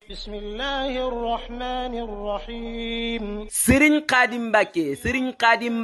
Bismillahirrahmanirrahim. Serigne Khadim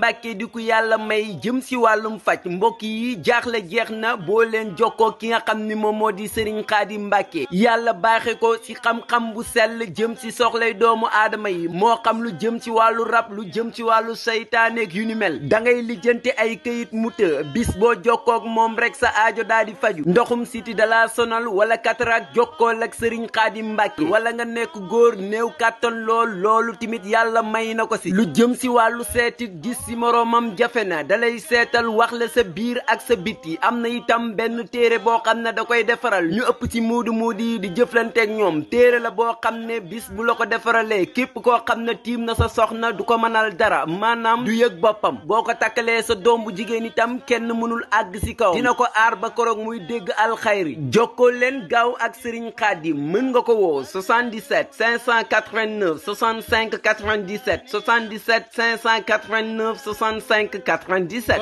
Mbacké di ku yàlla may jëm si wàllum faj mbokk yi jaaxle jeex na boo leen jokkoo ki nga xam ni moom moo di Serigne Khadim Mbacké yàlla baaxe ko si xam-xam bu sell jëm si soxlay doomu aadama yi moo xam lu jëm ci wàllu rab lu jëm ci wàllu saytaaneeg yu ni mel da ngay lijjanti ay këyit mu të bis boo jokkoog moom rek sa aajo daal di faju ndoxum siti dala sonal wala cataracte jokkool ak Serigne Khadim Mbacké wala nga nekk góor néew kàttan loolu timit yàlla may na ko si lu jëm si wàllu seeti gis si moroomam jafe na dalay seetal wax la sa biir ak sa biti am na itam benn téere boo xam ne da koy defaral ñu ëpp ci muudu yi di jëflanteeg ñoom téere la boo xam ne bis bu la ko defaralee képp koo xam ne tiim na sa soxna du ko mënal dara maanaam du yëg boppam boo ko takkalee sa doom bu jigéen itam kenn mënul àgg si kaw dina ko aar ba koroog muy dégg alxayri jokkoo leen gaaw ak Serigne Khadim mën nga ko woo 77 589 65 97 77 589 65 97.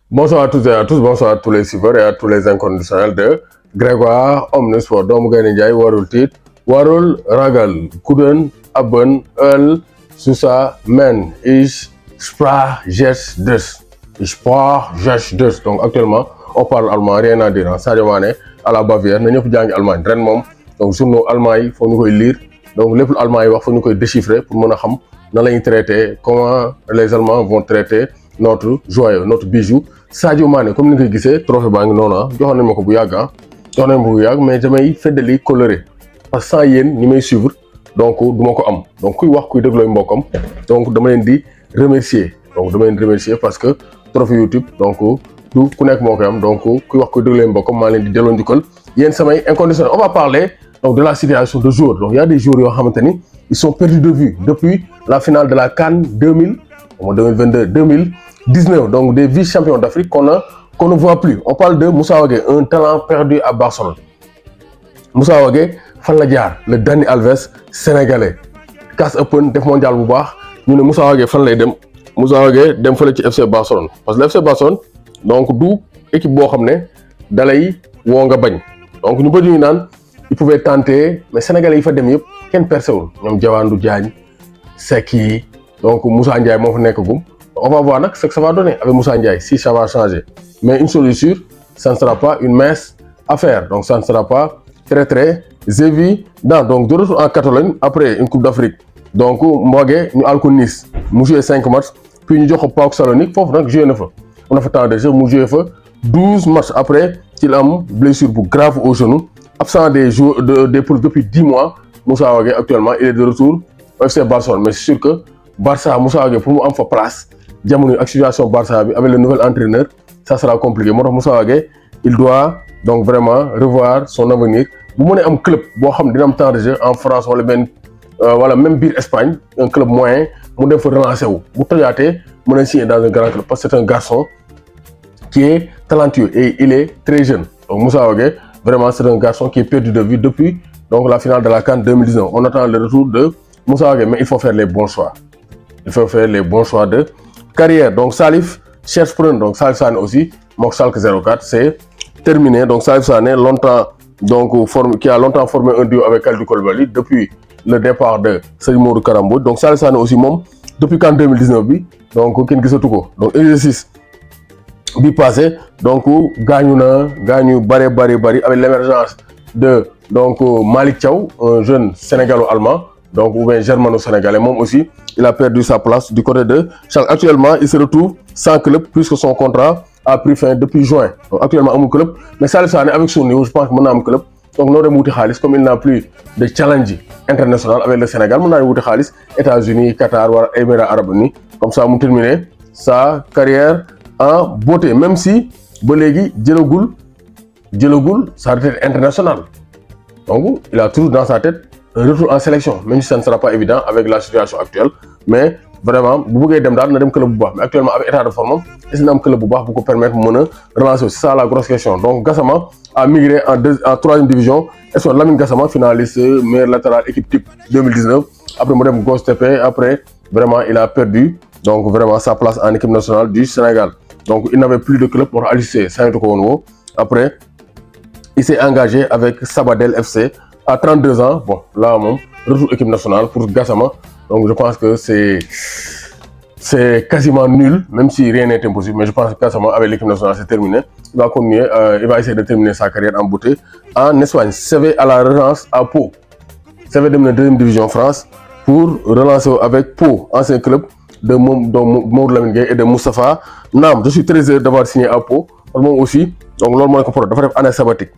Bonsoir à toutes et à tous, bonsoir à tous les suiveurs et à tous les inconditionnels de Grégoire Omnisport. Doomu Gaynde Njaay warul tiit warul ragal Kuden Abben Eul Susa Men Ich sprach jetzt des. Ich sprach jetzt des. Donc actuellement on parle allemand, rien à dire. Sadio Mané à la Bavière na ñëpp jàngi Allemagne ren moom donc journaux allemand yi foog ñu koy lire donc lépp lu allemand yi wax foog ñu koy déchiffrer pour mën a xam nan la ñuy traiter comment les Allemands vont traiter notre joyau notre bijou Sadio Mané comme ni nga koy gisee trophée baa ngi noonu joxoon nañ ma ko bu yàgg joxoon nañ ma ko bu yàgg mais damay feddali coloré parce que sans yéen ñi may suivre donc du ma ko am donc kuy wax kuy déglooy mbokkam donc dama leen di remercier parce que trophée YouTube donc du ku nekk moo koy am donc kuy wax kuy déglooy mbokkam maa leen di delloo njukkal yéen samay inconditionnel. On va parler donc de la situation de joueurs. Donc il y a des joueurs yoo xamante ni ils sont perdus de vue depuis la finale de la CAN 2019 donc des vice-champions d'Afrique qu'on ne voit plus. On parle de Moussa Wagué, un talent perdu à Barcelone. Moussa Wagué fan la jaar le Dani Alves sénégalais CAS Open def mondial bu baax ñu ne Moussa Wagué fan lay dem Moussa Wagué dem fële ci FC Barcelone parce que le FC Barcelone donc du équipe boo xam ne dalay woo nga bañ. donc ñu bëri ñu naan il pouvait tenter mais sénégalais yi fa dem yëpp kenn percé wul ñoom Diawandou Diagne Seck yi donc Moussa Ndiaye moo fa nekkagum on va voir nag ce que ça va donner avec Moussa Ndiaye si ça va changer mais une chose est sûre ça ne sera pas une mince affaire donc ça ne sera pas très évident. Donc de retour en Catalogne après une coupe d'Afrique donc Mbogué ñu àl ko Nice mu joué 5 matchs puis ñu jox ko PAOK Salonique foofu nag joué na fa on a fa temps de jeu mu joué fa 12 matchs après qu'il a une blessure grave au genou absent des poules depuis 10 mois. Moussa Wagué actuellement il est de retour au FC Barcelone mais c'est sûr que Barça Moussa Wagué pour mu am fa place jamono ak situation Barça bi avec le nouvel entraîneur ça sera compliqué moo tax Moussa Wagué il doit donc vraiment revoir son avenir bu mënee am club boo xam dina am temps de jeu en France wala même biir Espagne un club moyen mu dem fa relancer wu bu tojaatee mën a signer dans un grand club parce que c'est un garçon qui est talentueux et il est très jeune. Donc Moussa Wagué, vraiment c'est un garçon qui est perdu de vue depuis donc la finale de la CAN 2019. On attend le retour de Moussa Wagué, mais il faut faire les bons choix. Il faut faire les bons choix de carrière. Donc Salif cherche prendre, donc Salif Sané aussi, Mok Schalke 04, c'est terminé. Donc Salif Sané, qui a longtemps formé un duo avec Kalidou Koulibaly depuis le départ de Serigne Modou Kara Mbodj. Donc Salif Sané aussi moom depuis CAN 2019 bi donc kenn gisatu ko donc exercice bi passé donc gaañu bari avec l'émergence de donc Malick Thiaw un jeune sénégalo-allemand donc ou bien germano-sénégalais moom aussi il a perdu sa place du côté de Schalke. Actuellement il se retrouve sans club puisque son contrat a pris fin depuis juin. Donc actuellement amul club mais Salif Sané avec son niveau je pense que mën na am club donc noo dem wuti xaalis comme il n'a plus de challenge international avec le Sénégal mën naa wuti xaalis États-Unis Qatar wala Émirats arabes unis comme ça mu terminer sa carrière en beauté même si ba léegi jëlagul sa retraite internationale donc il a toujours dans sa tête un retour en sélection même si ça ne sera pas évident avec la situation actuelle mais vraiment bu bëggee dem daal na dem club bu baax mais actuellement avec état de forme est-ce que na am club bu baax bu ko permettre mu mën a relancer c'est ça la grosse question. Donc Gassama a migré en 3e division est-ce que Lamine Gassama finaliste meilleur latéral équipe type 2019 après mu dem Göztepe après vraiment il a perdu donc vraiment sa place en équipe nationale du Sénégal. Donc il n'avait plus de club pour assister Saint-Ouen après il s'est engagé avec Sabadell FC à 32 ans. Bon, là, retour équipe nationale pour Gassama. Donc, je pense que c'est quasiment nul, même si rien n'est impossible. Mais je pense que Gassama, avec l'équipe nationale, c'est terminé. Il va continuer, il va essayer de terminer sa carrière en beauté en Espagne. CV à la relance à Pau. CV de la deuxième division France pour relancer avec Pau, ancien club de Maud Lamine Gueye et de Moustapha Nam. Je suis très heureux d'avoir signé à Pau. Moi aussi, donc l'homme moi comprend, dafa def année sabbatique.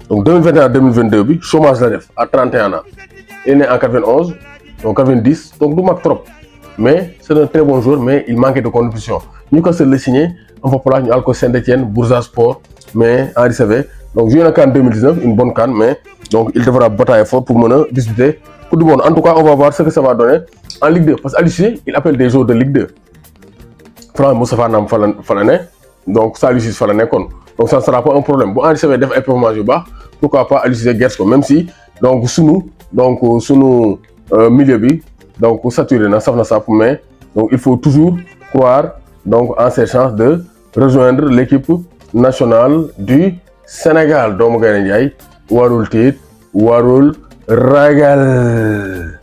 Donc 2021-2022, chômage la def à 31 ans. Il est né en 91, donc 90, donc du mag trop. Mais c'est un très bon joueur, mais il manquait de compétition. Nous quand c'est le signé, on va parler de Saint-Etienne, Bursaspor, mais Henri Saivet. Donc joué en CAN 2019, une bonne CAN, mais donc il devra batailler fort pour mener disputer Coupe du Monde. En tout cas, on va voir ce que ça va donner en Ligue 2. Parce qu'à l'issue, il appelle des joueurs de Ligue 2. Franck Moustapha Nam Falané, donc ça Aliou Falané. Donc ça ne sera pas un problème. Bon, Henri Saivet def ay performance yu baax, pourquoi pas Aliou Gerso, même si donc sunu milieu bi donc saturé na saf na sap, mais donc il faut toujours croire donc en ses chances de rejoindre l'équipe nationale du Sénégal. Doomu Gaynde Njaay warul tiit warul ragal.